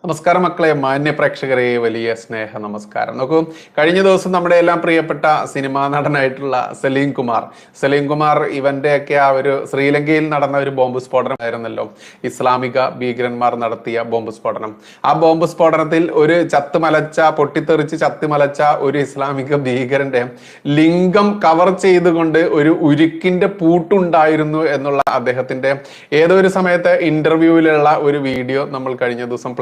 നമസ്കാരം മക്കളെ, മാന്യ പ്രേക്ഷകരെ, വലിയ സ്നേഹ നമസ്കാരം. നോക്കൂ, കഴിഞ്ഞ ദിവസം നമ്മുടെ എല്ലാം പ്രിയപ്പെട്ട സിനിമാ നടനായിട്ടുള്ള സലീം കുമാർ ഇവന്റെയൊക്കെ ആ ഒരു ശ്രീലങ്കയിൽ നടന്ന ഒരു ബോംബ് സ്ഫോടനം ആയിരുന്നല്ലോ, ഇസ്ലാമിക ഭീകരന്മാർ നടത്തിയ ബോംബ് സ്ഫോടനം. ആ ബോംബ് സ്ഫോടനത്തിൽ ഒരു പൊട്ടിത്തെറിച്ച് ചത്തുമലച്ച ഒരു ഇസ്ലാമിക ഭീകരന്റെ ലിംഗം കവർ ചെയ്തുകൊണ്ട് ഒരു ഉരുക്കിന്റെ പൂട്ടുണ്ടായിരുന്നു എന്നുള്ള അദ്ദേഹത്തിന്റെ ഏതോ ഒരു സമയത്ത് ഇന്റർവ്യൂവിലുള്ള ഒരു വീഡിയോ നമ്മൾ കഴിഞ്ഞ ദിവസം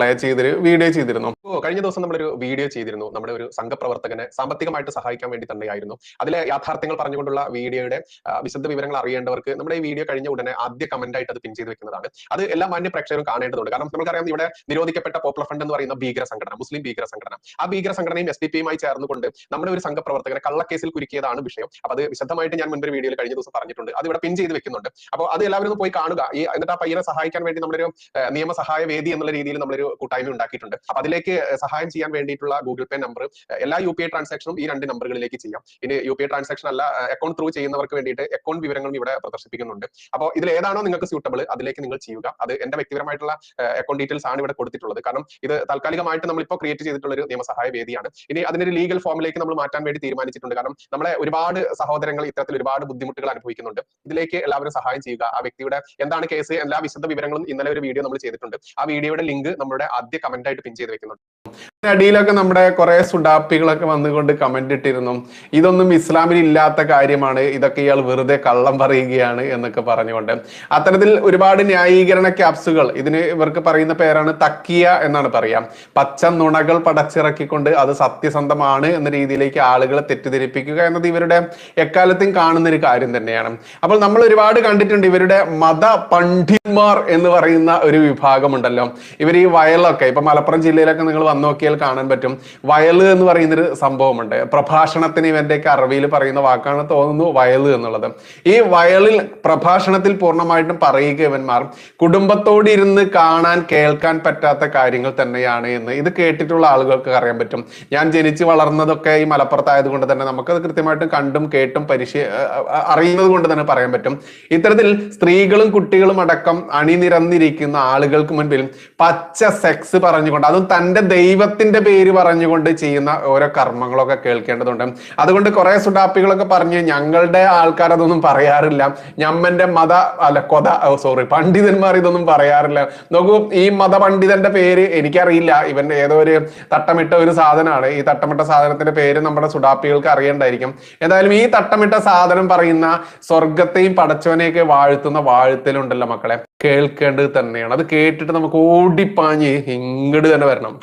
വീഡിയോ ചെയ്തിരുന്നു. കഴിഞ്ഞ ദിവസം നമ്മളൊരു വീഡിയോ ചെയ്തിരുന്നു. നമ്മുടെ ഒരു സംഘപ്രവർത്തകനെ സാമ്പത്തികമായിട്ട് സഹായിക്കാൻ വേണ്ടി തന്നെയായിരുന്നു. അതിലെ യാഥാർത്ഥ്യങ്ങൾ പറഞ്ഞുകൊണ്ടുള്ള വീഡിയോയുടെ വിശദ വിവരങ്ങൾ അറിയേണ്ടവർക്ക് നമ്മുടെ ഈ വീഡിയോ കഴിഞ്ഞ ഉടനെ ആദ്യ കമന്റ് ആയിട്ട് അത് പിൻ ചെയ്ത് വെക്കുന്നതാണ്. അത് എല്ലാ മാന്യ പ്രേക്ഷകരും കാണേണ്ടതുണ്ട്. കാരണം നമുക്കറിയാം, ഇവിടെ നിരോധിക്കപ്പെട്ട പോപ്പുലർ ഫ്രണ്ട് എന്ന് പറയുന്ന ഭീകര സംഘടന, മുസ്ലിം ഭീകര സംഘടന, ആ ഭീകര സംഘടനയും SDP-യുമായി ചേർന്നുകൊണ്ട് നമ്മുടെ ഒരു സംഘപ്രവർത്തകനെ കള്ളക്കേസിൽ കുരുക്കിയതാണ് വിഷയം. അപ്പൊ അത് വിശദമായിട്ട് ഞാൻ മുൻപ് വീഡിയോയിൽ കഴിഞ്ഞ ദിവസം പറഞ്ഞിട്ടുണ്ട്. അത് ഇവിടെ പിൻ ചെയ്ത് വെക്കുന്നുണ്ട്. അപ്പോൾ അത് എല്ലാവരും ഒന്ന് പോയി കാണുക. എന്നിട്ട് ആ പയ്യനെ സഹായിക്കാൻ വേണ്ടി നമ്മളൊരു നിയമസഹായ വേദി എന്നുള്ള രീതിയിൽ നമ്മളൊരു കൂട്ടായ്മ ഉണ്ടാക്കിയിട്ടുണ്ട്. അപ്പൊ അതിലേക്ക് സഹായം ചെയ്യാൻ വേണ്ടിയിട്ടുള്ള ഗൂഗിൾ പേ നമ്പർ, എല്ലാ UPI ട്രാൻസാക്ഷനും ഈ 2 നമ്പറുകളിലേക്ക് ചെയ്യാം. ഇനി UPI ട്രാൻസാക്ഷൻ അല്ല, അക്കൗണ്ട് ത്രൂ ചെയ്യുന്നവർക്ക് വേണ്ടിയിട്ട് അക്കൗണ്ട് വിവരങ്ങളും ഇവിടെ പ്രദർശിപ്പിക്കുന്നുണ്ട്. അപ്പോൾ ഇതിൽ ഏതാണോ നിങ്ങൾക്ക് സ്യൂട്ടബിൾ അതിലേക്ക് നിങ്ങൾ ചെയ്യുക. അത് എന്റെ വ്യക്തിപരമായിട്ടുള്ള അക്കൗണ്ട് ഡീറ്റെയിൽസ് ആണ് ഇവിടെ കൊടുത്തിട്ടുള്ളത്. കാരണം ഇത് താൽക്കാലികമായിട്ട് നമ്മളിപ്പോൾ ക്രിയേറ്റ് ചെയ്തിട്ടുള്ള ഒരു നിയമസഹായ വേദിയാണ്. ഇനി അതിനൊരു ലീഗൽ ഫോമിലേക്ക് നമ്മൾ മാറ്റാൻ വേണ്ടി തീരുമാനിച്ചിട്ടുണ്ട്. കാരണം നമ്മളെ ഒരുപാട് സഹോദരങ്ങൾ ഇത്തരത്തിൽ ഒരുപാട് ബുദ്ധിമുട്ടുകൾ അനുഭവിക്കുന്നുണ്ട്. ഇതിലേക്ക് എല്ലാവരും സഹായം ചെയ്യുക. ആ വ്യക്തിയുടെ എന്താണ് കേസ്, എല്ലാ വിശദ വിവരങ്ങളും ഇന്നലെ ഒരു വീഡിയോ നമ്മൾ ചെയ്തിട്ടുണ്ട്. ആ വീഡിയോയുടെ ലിങ്ക് നമ്മുടെ ആദ്യ കമന്റ് ആയിട്ട് പിൻ ചെയ്ത് വെക്കുന്നുണ്ട്. അടിയിലൊക്കെ നമ്മുടെ കുറെ സുഡാപ്പികളൊക്കെ വന്നുകൊണ്ട് കമന്റ് ഇട്ടിരുന്നു, ഇതൊന്നും ഇസ്ലാമിൽ ഇല്ലാത്ത കാര്യമാണ്, ഇതൊക്കെ ഇയാൾ വെറുതെ കള്ളം പറയുകയാണ് എന്നൊക്കെ പറഞ്ഞുകൊണ്ട്. അത്തരത്തിൽ ഒരുപാട് ന്യായീകരണ ക്യാപ്സുകൾ, ഇവർക്ക് പറയുന്ന പേരാണ് തക്കിയ എന്നാണ് പറയാം. പച്ച നുണകൾ പടച്ചിറക്കിക്കൊണ്ട് അത് സത്യസന്ധമാണ് എന്ന രീതിയിലേക്ക് ആളുകളെ തെറ്റിദ്ധരിപ്പിക്കുക എന്നത് ഇവരുടെ എക്കാലത്തും കാണുന്ന ഒരു കാര്യം തന്നെയാണ്. അപ്പോൾ നമ്മൾ ഒരുപാട് കണ്ടിട്ടുണ്ട് ഇവരുടെ മത പണ്ഡിതന്മാർ എന്ന് പറയുന്ന ഒരു വിഭാഗമുണ്ടല്ലോ. ഇവർ ഈ വയലൊക്കെ ഇപ്പൊ മലപ്പുറം ജില്ലയിലൊക്കെ നിങ്ങൾ വന്നു നോക്കിയാൽ കാണാൻ പറ്റും. വയല് എന്ന് പറയുന്നൊരു സംഭവമുണ്ട്. പ്രഭാഷണത്തിന് ഇവന്റെയൊക്കെ അറിവിൽ പറയുന്ന വാക്കാണ് തോന്നുന്നു വയല് എന്നുള്ളത്. ഈ വയലിൽ പ്രഭാഷണത്തിൽ പൂർണ്ണമായിട്ടും പറയുക ഇവന്മാർ കുടുംബത്തോട് ഇരുന്ന് കാണാൻ കേൾക്കാൻ പറ്റാത്ത കാര്യങ്ങൾ തന്നെയാണ് എന്ന് ഇത് കേട്ടിട്ടുള്ള ആളുകൾക്ക് അറിയാൻ പറ്റും. ഞാൻ ജനിച്ചു വളർന്നതൊക്കെ ഈ മലപ്പുറത്തായത് കൊണ്ട് തന്നെ നമുക്കത് കൃത്യമായിട്ടും കണ്ടും കേട്ടും അറിയുന്നത് കൊണ്ട് തന്നെ പറയാൻ പറ്റും. ഇത്തരത്തിൽ സ്ത്രീകളും കുട്ടികളും അടക്കം അണിനിരന്നിരിക്കുന്ന ആളുകൾക്ക് മുൻപിൽ പച്ച സെക്സ് പറഞ്ഞുകൊണ്ട്, അതും തന്റെ ദൈവത്തിന്റെ പേര് പറഞ്ഞുകൊണ്ട് ചെയ്യുന്ന ഓരോ കർമ്മങ്ങളൊക്കെ കേൾക്കേണ്ടതുണ്ട്. അതുകൊണ്ട് കുറെ സുഡാപ്പികളൊക്കെ പറഞ്ഞ് ഞങ്ങളുടെ ആൾക്കാർ അതൊന്നും പറയാറില്ല, ഞമ്മന്റെ പണ്ഡിതന്മാർ ഇതൊന്നും പറയാറില്ല. നോക്കൂ, ഈ മതപണ്ഡിതന്റെ പേര് എനിക്കറിയില്ല. ഇവന്റെ ഏതോ ഒരു തട്ടമിട്ട ഒരു സാധനമാണ്. ഈ തട്ടമിട്ട സാധനത്തിന്റെ പേര് നമ്മുടെ സുഡാപ്പികൾക്ക് അറിയണ്ടായിരിക്കും. എന്തായാലും ഈ തട്ടമിട്ട സാധനം പറയുന്ന സ്വർഗത്തെയും പടച്ചവനെയൊക്കെ വാഴ്ത്തുന്ന വാഴ്ത്തലുണ്ടല്ലോ മക്കളെ, കേൾക്കേണ്ടത് തന്നെയാണ്. അത് കേട്ടിട്ട് നമുക്ക് ഓടിപ്പാഞ്ഞ് ഇങ്ങോട്ട് തന്നെ വരണം.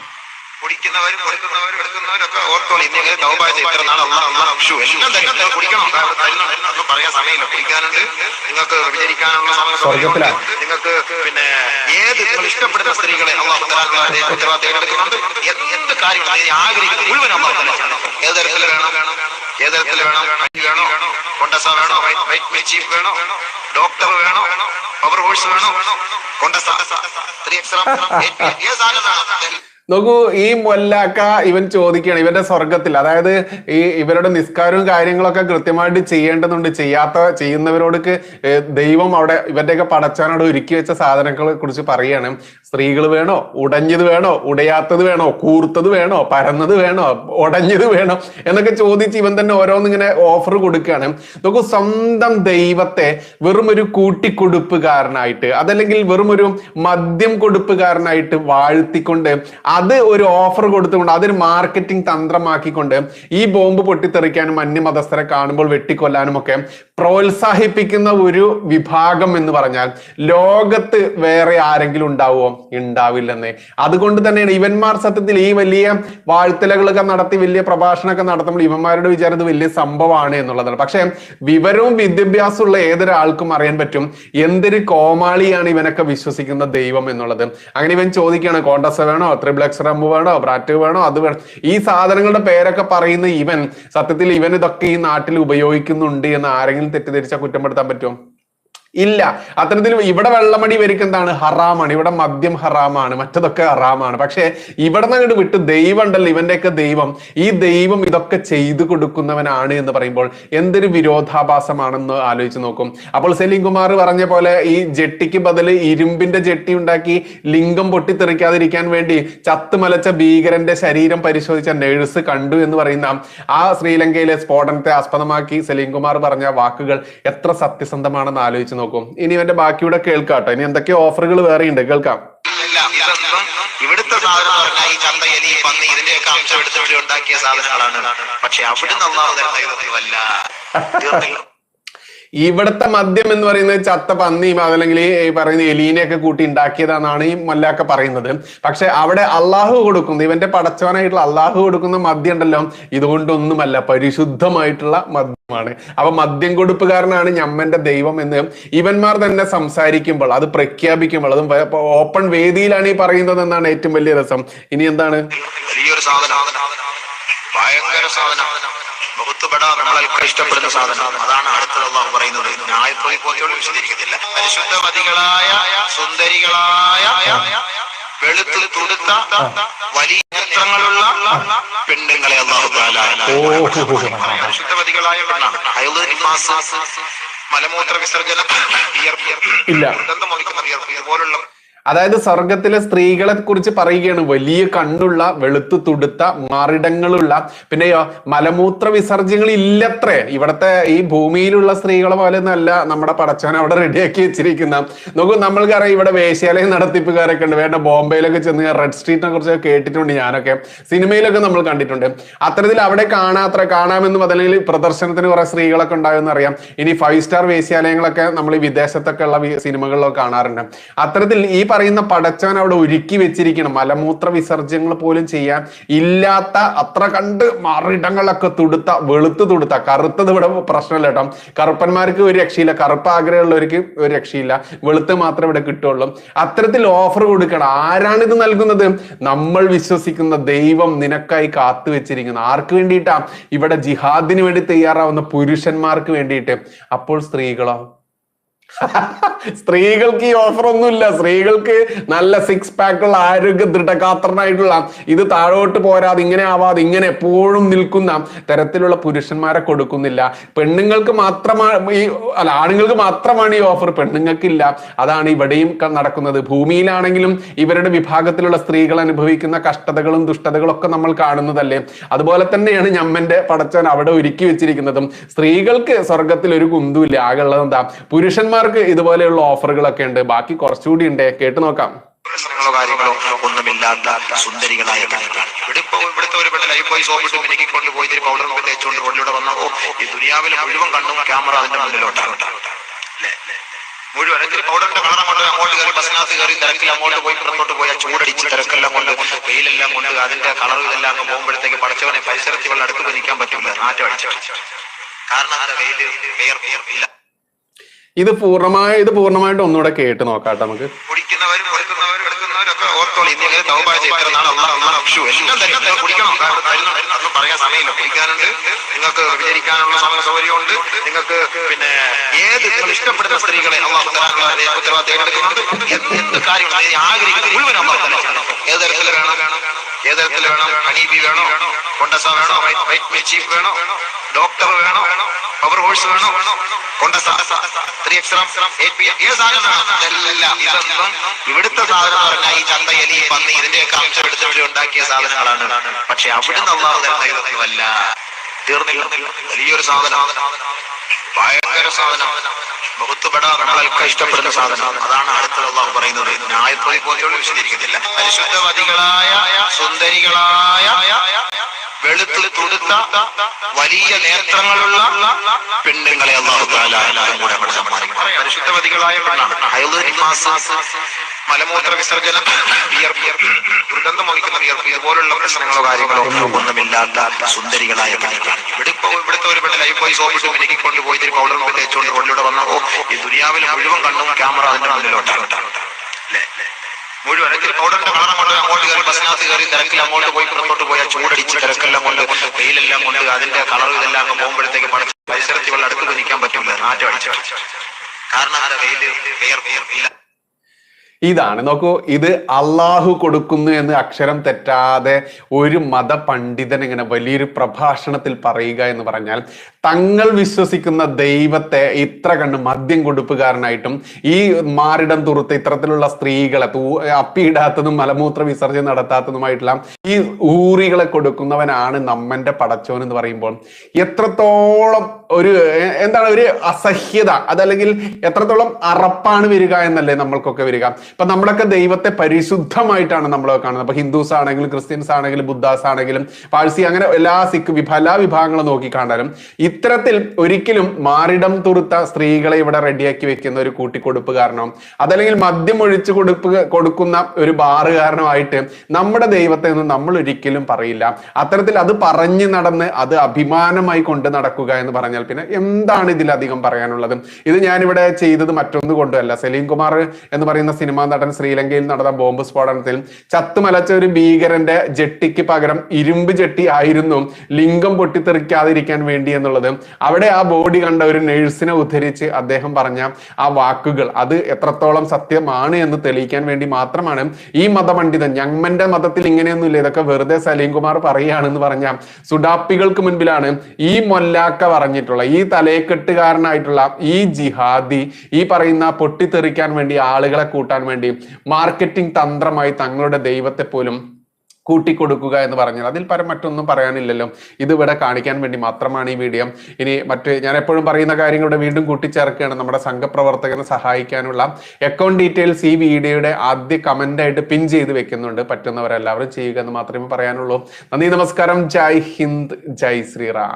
കുടിക്കുന്നവരും കൊടുക്കുന്നവരും എടുക്കുന്നവരൊക്കെ ഓർത്തോളി, നിങ്ങൾ തൗബ ചെയ്ത് ഇത്ര നാൾ എല്ലാം കുടിക്കണം. പറയാൻ സമയമില്ല, കുടിക്കാനുണ്ട്, നിങ്ങൾക്ക് വിചരിക്കാനുള്ള സമയം, നിങ്ങൾക്ക് പിന്നെ ഏത് നിങ്ങൾ ഇഷ്ടപ്പെടുന്ന സ്ത്രീകളെ ഉത്തരവാദിത്തം എടുക്കുന്നുണ്ട്. എന്ത് കാര്യം ആഗ്രഹിക്കുന്നത് മുഴുവൻ ഏത് തരത്തിൽ വേണം, ഏത് തരത്തിൽ വേണം, വേണോ, കൊണ്ടസ വേണോ, വൈറ്റ് ചീഫ് വേണോ, ഡോക്ടർ വേണോ, പവർ ഹോഴ്സ് വേണോ, കൊണ്ടസ 3 നോക്കൂ, ഈ മൊല്ലാക്ക ഇവൻ ചോദിക്കുകയാണ് ഇവന്റെ സ്വർഗത്തിൽ, അതായത് ഇവരുടെ നിസ്കാരവും കാര്യങ്ങളൊക്കെ കൃത്യമായിട്ട് ചെയ്യേണ്ടതുണ്ട്. ചെയ്യുന്നവരോടൊക്കെ ദൈവം അവിടെ ഇവന്റെയൊക്കെ പടച്ചാനോട് ഒരുക്കി വെച്ച സാധനങ്ങളെ കുറിച്ച് പറയുകയാണ്. സ്ത്രീകൾ വേണോ, ഉടഞ്ഞത് വേണോ, ഉടയാത്തത് വേണോ, കൂർത്തത് വേണോ, പരന്നത് വേണോ, ഉടഞ്ഞത് വേണോ എന്നൊക്കെ ചോദിച്ച് ഇവൻ തന്നെ ഓരോന്നിങ്ങനെ ഓഫർ കൊടുക്കുകയാണ്. നോക്കൂ, സ്വന്തം ദൈവത്തെ വെറും ഒരു കൂട്ടിക്കൊടുപ്പുകാരനായിട്ട്, അതല്ലെങ്കിൽ വെറും ഒരു മദ്യം കൊടുപ്പുകാരനായിട്ട് വാഴ്ത്തിക്കൊണ്ട് അത് ഒരു ഓഫർ കൊടുത്തുകൊണ്ട് അതൊരു മാർക്കറ്റിംഗ് തന്ത്രമാക്കിക്കൊണ്ട് ഈ ബോംബ് പൊട്ടിത്തെറിക്കാനും അന്യമതസ്ഥരെ കാണുമ്പോൾ വെട്ടിക്കൊല്ലാനും ഒക്കെ പ്രോത്സാഹിപ്പിക്കുന്ന ഒരു വിഭാഗം എന്ന് പറഞ്ഞാൽ ലോകത്ത് വേറെ ആരെങ്കിലും ഉണ്ടാവുമോ? ഉണ്ടാവില്ലെന്നേ. അതുകൊണ്ട് തന്നെയാണ് ഇവന്മാർ സത്യത്തിൽ ഈ വലിയ വാഴ്ത്തലകളൊക്കെ നടത്തി വലിയ പ്രഭാഷണമൊക്കെ നടത്തുമ്പോൾ ഇവന്മാരുടെ വിചാരം ഇത് വലിയ സംഭവമാണ് എന്നുള്ളതാണ്. പക്ഷെ വിവരവും വിദ്യാഭ്യാസമുള്ള ഏതൊരാൾക്കും അറിയാൻ പറ്റും എന്തൊരു കോമാളിയാണ് ഇവനൊക്കെ വിശ്വസിക്കുന്ന ദൈവം എന്നുള്ളത്. അങ്ങനെ ഇവൻ ചോദിക്കുകയാണ്, കോണ്ടസ വേണോ, ത്രിബ്ലക്സ് വേണോ, ബ്രാറ്റ് വേണോ, അത് വേണം. ഈ സാധനങ്ങളുടെ പേരൊക്കെ പറയുന്ന ഇവൻ സത്യത്തിൽ ഇവൻ ഇതൊക്കെ ഈ നാട്ടിൽ ഉപയോഗിക്കുന്നുണ്ട് എന്ന് ആരെങ്കിലും തെറ്റിദ്ധരിച്ചാൽ കുറ്റപ്പെടുത്താൻ പറ്റുമോ? ഇല്ല. അത്തരത്തിൽ ഇവിടെ വെള്ളമടി ഇവർക്ക് എന്താണ്? ഹറാമാണ്. ഇവിടെ മദ്യം ഹറാമാണ്, മറ്റതൊക്കെ ഹറാമാണ്. പക്ഷെ ഇവിടെ നിന്ന് അങ്ങോട്ട് വിട്ട് ദൈവം ഉണ്ടല്ലോ, ഇവന്റെയൊക്കെ ദൈവം, ഈ ദൈവം ഇതൊക്കെ ചെയ്തു കൊടുക്കുന്നവനാണ് എന്ന് പറയുമ്പോൾ എന്തൊരു വിരോധാഭാസമാണെന്ന് ആലോചിച്ച് നോക്കും. അപ്പോൾ സലീം കുമാർ പറഞ്ഞ പോലെ ഈ ജെട്ടിക്ക് ബദൽ ഇരുമ്പിന്റെ ജെട്ടി ഉണ്ടാക്കി ലിംഗം പൊട്ടിത്തെറിക്കാതിരിക്കാൻ വേണ്ടി ചത്തുമലച്ച ഭീകരന്റെ ശരീരം പരിശോധിച്ച നേഴ്സ് കണ്ടു എന്ന് പറയുന്ന ആ ശ്രീലങ്കയിലെ സ്ഫോടനത്തെ ആസ്പദമാക്കി സലീം കുമാർ പറഞ്ഞ വാക്കുകൾ എത്ര സത്യസന്ധമാണെന്ന് ആലോചിച്ച് നോക്കും. ഇനി ഇവന്റെ ബാക്കിയൂടെ കേൾക്കാട്ടോ. ഇനി എന്തൊക്കെ ഓഫറുകൾ വേറെ ഉണ്ട്, കേൾക്കാം. ഇവിടുത്തെ സാധനം പറഞ്ഞാൽ ഈ ചന്ത, എലി, പന്നി ഇതിന്റെയൊക്കെ അംശം എടുത്തിട്ട് ഉണ്ടാക്കിയ സാധനങ്ങളാണ്. പക്ഷെ അവിടുന്ന് അല്ലാഹു തരുന്ന ഇതൊന്നുമല്ല. ഇവിടുത്തെ മദ്യം എന്ന് പറയുന്നത് ചത്ത പന്നിയും അതല്ലെങ്കിൽ ഈ പറയുന്ന എലീനെയൊക്കെ കൂട്ടി ഉണ്ടാക്കിയതാണെന്നാണ് ഈ മല്ലാക്ക പറയുന്നത്. പക്ഷെ അവിടെ അള്ളാഹു കൊടുക്കുന്ന, ഇവന്റെ പടച്ചവനായിട്ടുള്ള അള്ളാഹു കൊടുക്കുന്ന മദ്യം ഉണ്ടല്ലോ, ഇതുകൊണ്ടൊന്നുമല്ല, പരിശുദ്ധമായിട്ടുള്ള മദ്യമാണ്. അപ്പൊ മദ്യം കൊടുപ്പുകാരനാണ് ഞമ്മന്റെ ദൈവം എന്ന് ഇവന്മാർ തന്നെ സംസാരിക്കുമ്പോൾ, അത് പ്രഖ്യാപിക്കുമ്പോൾ, അതും ഓപ്പൺ വേദിയിലാണ് ഈ പറയുന്നത് എന്നാണ് ഏറ്റവും വലിയ രസം. ഇനി എന്താണ്? വലിയൊരു സാധനം, ഭയങ്കര സാധനം, നമ്മളൊക്കെ ഇഷ്ടപ്പെടുന്ന സാധനം. അതാണ് അടുത്തത് അല്ലാഹു പറയുന്നത്. ന്യായപ്രതി പോലെയുള്ള വിശദീകരിക്കുന്നില്ല. പരിശുദ്ധമതികളായ സുന്ദരികളായ വെളുത്തു തുടുത്ത വലിയ ചിത്രങ്ങളുള്ള പെണ്ണുങ്ങളെ അല്ലാഹു തആല പരിശുദ്ധമതികളായ പെണ്ണാണ്. മലമൂത്ര വിസർജനം, ഇതുപോലുള്ള, അതായത് സ്വർഗത്തിലെ സ്ത്രീകളെ കുറിച്ച് പറയുകയാണ്. വലിയ കണ്ണുള്ള, വെളുത്തു തുടുത്ത, മാറിടങ്ങളുള്ള, പിന്നെയോ മലമൂത്ര വിസർജ്യങ്ങൾ ഇല്ലത്രേ. ഇവിടത്തെ ഈ ഭൂമിയിലുള്ള സ്ത്രീകളെ പോലെ ഒന്നല്ല നമ്മുടെ പടച്ചവൻ അവിടെ റെഡിയാക്കി വെച്ചിരിക്കുന്ന. നോക്കൂ, നമ്മൾക്കറിയാം ഇവിടെ വേശ്യാലയം നടത്തിപ്പുകാരൊക്കെ ഉണ്ട്. വേണ്ട ബോംബെയിലൊക്കെ ചെന്ന് റെഡ് സ്ട്രീറ്റിനെ കുറിച്ച് കേട്ടിട്ടുണ്ട്, ഞാനൊക്കെ സിനിമയിലൊക്കെ നമ്മൾ കണ്ടിട്ടുണ്ട്. അത്തരത്തിൽ അവിടെ കാണാമെന്നും അതല്ലെങ്കിൽ പ്രദർശനത്തിന് കുറെ സ്ത്രീകളൊക്കെ ഉണ്ടാകുമെന്ന് അറിയാം. ഇനി 5 സ്റ്റാർ വേശ്യാലയങ്ങളൊക്കെ നമ്മൾ ഈ വിദേശത്തൊക്കെ ഉള്ള സിനിമകളിലൊക്കെ കാണാറുണ്ട്. അത്തരത്തിൽ ഈ പറയുന്ന പടച്ചവൻ അവിടെ ഒരുക്കി വെച്ചിരിക്കണം. മലമൂത്ര വിസർജ്യങ്ങൾ പോലും ചെയ്യാൻ ഇല്ലാത്ത അത്ര കണ്ട് മറിടങ്ങളൊക്കെ തുടുത്ത, വെളുത്തു തുടുത്ത, കറുത്തത് ഇവിടെ പ്രശ്നമില്ല കേട്ടോ. കറുപ്പന്മാർക്ക് ഒരു രക്ഷയില്ല, കറുപ്പ് ആഗ്രഹമുള്ളവർക്ക് ഒരു രക്ഷയില്ല, വെളുത്ത് മാത്രമേ ഇവിടെ കിട്ടുള്ളൂ. അത്തരത്തിൽ ഓഫർ കൊടുക്കണം. ആരാണ് ഇത് നൽകുന്നത്? നമ്മൾ വിശ്വസിക്കുന്ന ദൈവം നിനക്കായി കാത്തു വെച്ചിരിക്കുന്നു. ആർക്ക് വേണ്ടിയിട്ടാ? ഇവിടെ ജിഹാദിന് വേണ്ടി തയ്യാറാവുന്ന പുരുഷന്മാർക്ക് വേണ്ടിയിട്ട്. അപ്പോൾ സ്ത്രീകളോ? സ്ത്രീകൾക്ക് ഈ ഓഫർ ഒന്നുമില്ല. സ്ത്രീകൾക്ക് നല്ല 6 പാക്കുള്ള, ആരോഗ്യ ദൃഢഗാത്രനായിട്ടുള്ള, ഇത് താഴോട്ട് പോരാതെ ഇങ്ങനെ ആവാതെ ഇങ്ങനെ എപ്പോഴും നിൽക്കുന്ന തരത്തിലുള്ള പുരുഷന്മാരെ കൊടുക്കുന്നില്ല. പെണ്ണുങ്ങൾക്ക് മാത്രമാണ് ആണുങ്ങൾക്ക് മാത്രമാണ് ഈ ഓഫർ, പെണ്ണുങ്ങൾക്കില്ല. അതാണ് ഇവിടെയും നടക്കുന്നത്. ഭൂമിയിലാണെങ്കിലും ഇവരുടെ വിഭാഗത്തിലുള്ള സ്ത്രീകൾ അനുഭവിക്കുന്ന കഷ്ടതകളും ദുഷ്ടതകളും ഒക്കെ നമ്മൾ കാണുന്നതല്ലേ. അതുപോലെ തന്നെയാണ് ഞമ്മന്റെ പടച്ചവൻ അവിടെ ഒരുക്കി വെച്ചിരിക്കുന്നതും. സ്ത്രീകൾക്ക് സ്വർഗത്തിൽ ഒരു കുന്തുമില്ല. ആകെ ഉള്ളത് എന്താ? പുരുഷന്മാർ ഇതുപോലെയുള്ള ഓഫറുകളൊക്കെ ഉണ്ട്. ബാക്കി കുറച്ചുകൂടി ഉണ്ട്, കേട്ടു നോക്കാം. കാര്യങ്ങളോ ഒന്നുമില്ലാത്ത സുന്ദരികളായ ഇവിടുത്തെ ഒരു പെണ്ണ് ലൈഫ് ബോയ് സോപ്പിട്ട് മിനിക്ക് കൊണ്ടുപോയി പൗഡർ തേച്ചുകൊണ്ട് റോഡിലൂടെ വന്നപ്പോ ഈ ദുനിയാവിൽ മുഴുവൻ കണ്ണും ക്യാമറ അതിന്റെ മുന്നിലോട്ടാണ്. മുഴുവൻ പൗഡറിന്റെ കളർ അങ്ങോട്ട് കയറി ബസ്സിനകത്ത് കയറി തിരക്കിൽ അങ്ങോട്ട് പോയി പുറത്തോട്ട് പോയാൽ ചൂടടിച്ച് തിരക്കെല്ലാം കൊണ്ട് വെയിലെല്ലാം കൊണ്ട് അതിന്റെ കളർ ഇതെല്ലാം അങ്ങ് പോകുമ്പോഴത്തേക്ക് പടച്ചവനെ പരിസരത്തിൽ വെള്ളം അടുത്ത് നിൽക്കാൻ പറ്റില്ല, നാറ്റം അടിച്ചു. കാരണം അതിന്റെ വെയില് ഇല്ല. ഇത് പൂർണ്ണമായിട്ട് ഒന്നുകൂടെ കേട്ട് നോക്കാം നമുക്ക്. കുടിക്കുന്നവരും കൊടുക്കുന്നവരും എടുക്കുന്നവരൊക്കെ ഓർത്തോളി. ഇങ്ങനെ തൗബ ചെയ്ത് ഇത്ര നാൾ എല്ലാം തന്നെ കുടിക്കണം. പറയാൻ സമയമില്ല. കുടിക്കാനുണ്ട്, നിങ്ങൾക്ക് വിചരിക്കാനുള്ള സൗകര്യമുണ്ട്, നിങ്ങൾക്ക് പിന്നെ ഏത് നിങ്ങൾ ഇഷ്ടപ്പെടുന്ന സ്ത്രീകളെ ഉത്തരവാദിത്തം എടുക്കുന്നുണ്ട്. എന്ത് കാര്യങ്ങളും ആഗ്രഹിക്കുന്നത് മുഴുവൻ ഏത് തരത്തിൽ വേണം? ഹണീബി വേണോ? കൊണ്ടസ വേണോ? വൈറ്റ് ചീഫ് വേണോ? ഡോക്ടർ വേണോ? പവർ ഹോഴ്സ് വേണോ? ഇവിടുത്തെ സാധനം പറഞ്ഞാൽ ഈ ചന്ത, എലി, പന്നി ഇതിന്റെയൊക്കെ അംശം എടുത്തിട്ട് ഉണ്ടാക്കിയ സാധനങ്ങളാണ്. പക്ഷെ അവിടുന്ന് അല്ലാഹു തരുന്ന ഇതൊന്നുമല്ല. തീർന്നില്ല. വലിയൊരു സാധനം, ഭയങ്കര സാധനം, നമ്മളൊക്കെ ഇഷ്ടപ്പെടുന്ന സാധനം. അതാണ് അടുത്തത് അല്ലാഹു പറയുന്നത്. ന്യായപ്രതി പോലെയുള്ള വിശദീകരിക്കുന്നില്ല. പരിശുദ്ധവതികളായ സുന്ദരികളായ വെളുത്തു തുടുത്ത വലിയ നേത്രങ്ങളുള്ള പെണ്ണുങ്ങളെ അല്ലാഹു തആല കൂടെ സമ്മാനിക്കും. പരിശുദ്ധവതികളായ പെണ്ണാണ്. മലമൂത്ര വിസർജനം, ദുർഗന്ധം വഹിക്കുന്ന വിയർപ്പ്, ഇതുപോലുള്ള പ്രശ്നങ്ങളോ കാര്യങ്ങളോ ഒന്നുമില്ലാത്ത സുന്ദരികളായ പെണ്ണുങ്ങൾ. ഇവിടുത്തെ ഒരു പെണ്ണ് ലൈഫ് ബോയ് സോപ്പിട്ട് മിനിക്ക് കൊണ്ടുപോയി പൗഡർ തേച്ചുകൊണ്ട് റോഡിലൂടെ വന്നപ്പോ ഈ ദുനിയാവിൽ മുഴുവൻ കണ്ണും ക്യാമറ അതിന്റെ മുന്നിലോട്ടാണ്. മുഴുവൻ പൗഡറിന്റെ കളർ അങ്ങോട്ട് കയറി ബസ്സിനകത്ത് കയറി തിരക്കിൽ അങ്ങോട്ട് പോയി പുറത്തോട്ട് പോയാൽ ചൂടടിച്ച് തിരക്കെല്ലാം കൊണ്ട് വെയിലെല്ലാം കൊണ്ട് അതിന്റെ കളർ ഇതെല്ലാം അങ്ങ് പോകുമ്പോഴത്തേക്ക് പരിസരത്തിൽ വെള്ളം അടുത്ത് നിൽക്കാൻ പറ്റില്ല, നാറ്റം അടിച്ചു. കാരണം എന്താ വെയില് വിയർപ്പില്ല. ഇതാണ് നോക്കൂ, ഇത് അള്ളാഹു കൊടുക്കുന്നു എന്ന് അക്ഷരം തെറ്റാതെ ഒരു മതപണ്ഡിതൻ ഇങ്ങനെ വലിയൊരു പ്രഭാഷണത്തിൽ പറയുക എന്ന് പറഞ്ഞാൽ, തങ്ങൾ വിശ്വസിക്കുന്ന ദൈവത്തെ ഇത്ര കണ്ട് മദ്യം കൊടുപ്പുകാരനായിട്ടും ഈ മാറിടം തുറുത്ത് ഇത്തരത്തിലുള്ള സ്ത്രീകളെ അപ്പിയിടാത്തതും മലമൂത്ര വിസർജനം നടത്താത്തതുമായിട്ടുള്ള ഈ ഊറികളെ കൊടുക്കുന്നവനാണ് നമ്മന്റെ പടച്ചോൻ എന്ന് പറയുമ്പോൾ എത്രത്തോളം ഒരു എന്താണ് ഒരു അസഹ്യത, അതല്ലെങ്കിൽ എത്രത്തോളം അറപ്പാണ് വരിക എന്നല്ലേ നമ്മൾക്കൊക്കെ വരിക. ഇപ്പൊ നമ്മളൊക്കെ ദൈവത്തെ പരിശുദ്ധമായിട്ടാണ് നമ്മളൊക്കെ കാണുന്നത്. അപ്പൊ ഹിന്ദുസ് ആണെങ്കിലും ക്രിസ്ത്യൻസ് ആണെങ്കിലും ബുദ്ധാസ് ആണെങ്കിലും പാഴ്സി, അങ്ങനെ എല്ലാ എല്ലാ വിഭാഗങ്ങളും നോക്കി കാണാനും ഇത്തരത്തിൽ ഒരിക്കലും മാറിടം തുറുത്ത സ്ത്രീകളെ ഇവിടെ റെഡിയാക്കി വെക്കുന്ന ഒരു കൂട്ടിക്കൊടുപ്പുകാരനോ അതല്ലെങ്കിൽ മദ്യം ഒഴിച്ചു കൊടുക്കുന്ന ഒരു ബാറുകാരനോ നമ്മുടെ ദൈവത്തെ ഒന്നും നമ്മൾ ഒരിക്കലും പറയില്ല. അത്തരത്തിൽ അത് പറഞ്ഞു നടന്ന് അത് അഭിമാനമായി കൊണ്ട് നടക്കുക എന്ന് പറഞ്ഞാൽ പിന്നെ എന്താണ് ഇതിലധികം പറയാനുള്ളത്? ഇത് ഞാനിവിടെ ചെയ്തത് മറ്റൊന്നു കൊണ്ടല്ല. സലീം കുമാർ എന്ന് പറയുന്ന സിനിമാ നടൻ ശ്രീലങ്കയിൽ നടന്ന ബോംബ് സ്ഫോടനത്തിൽ ചത്തുമലച്ച ഒരു ഭീകരന്റെ ജെട്ടിക്ക് പകരം ഇരുമ്പ് ജെട്ടി ആയിരുന്നു ലിംഗം പൊട്ടിത്തെറിക്കാതിരിക്കാൻ വേണ്ടി എന്നുള്ളത് അവിടെ ആ ബോഡി കണ്ട ഒരു നഴ്സിനെ ഉദ്ധരിച്ച് അദ്ദേഹം പറഞ്ഞ ആ വാക്കുകൾ അത് എത്രത്തോളം സത്യമാണ് എന്ന് തെളിയിക്കാൻ വേണ്ടി മാത്രമാണ് ഈ മതപണ്ഡിതൻ, ഞമ്മന്റെ മതത്തിൽ ഇങ്ങനെയൊന്നുമില്ല, ഇതൊക്കെ വെറുതെ സലീം കുമാർ പറയുകയാണെന്ന് പറഞ്ഞ സുഡാപ്പികൾക്ക് മുൻപിലാണ് ഈ മൊല്ലാക്ക പറഞ്ഞിട്ടുള്ള, ഈ തലയെക്കെട്ടുകാരനായിട്ടുള്ള ഈ ജിഹാദി ഈ പറയുന്ന പൊട്ടിത്തെറിക്കാൻ വേണ്ടി ആളുകളെ കൂട്ടാൻ വേണ്ടി മാർക്കറ്റിംഗ് തന്ത്രമായി തങ്ങളുടെ ദൈവത്തെ പോലും കൂട്ടിക്കൊടുക്കുക എന്ന് പറഞ്ഞാൽ അതിൽ പരം മറ്റൊന്നും പറയാനില്ലല്ലോ. ഇത് ഇവിടെ കാണിക്കാൻ വേണ്ടി മാത്രമാണ് ഈ വീഡിയോ. ഇനി ഞാൻ എപ്പോഴും പറയുന്ന കാര്യങ്ങളുടെ വീണ്ടും കൂട്ടിച്ചേർക്കുകയാണ്. നമ്മുടെ സംഘപ്രവർത്തകനെ സഹായിക്കാനുള്ള അക്കൗണ്ട് ഡീറ്റെയിൽസ് ഈ വീഡിയോയുടെ ആദ്യ കമന്റ് ആയിട്ട് പിൻ ചെയ്ത് വെക്കുന്നുണ്ട്. പറ്റുന്നവരെല്ലാവരും ചെയ്യുക എന്ന് മാത്രമേ പറയാനുള്ളൂ. നന്ദി, നമസ്കാരം, ജയ് ഹിന്ദ്, ജയ് ശ്രീറാം.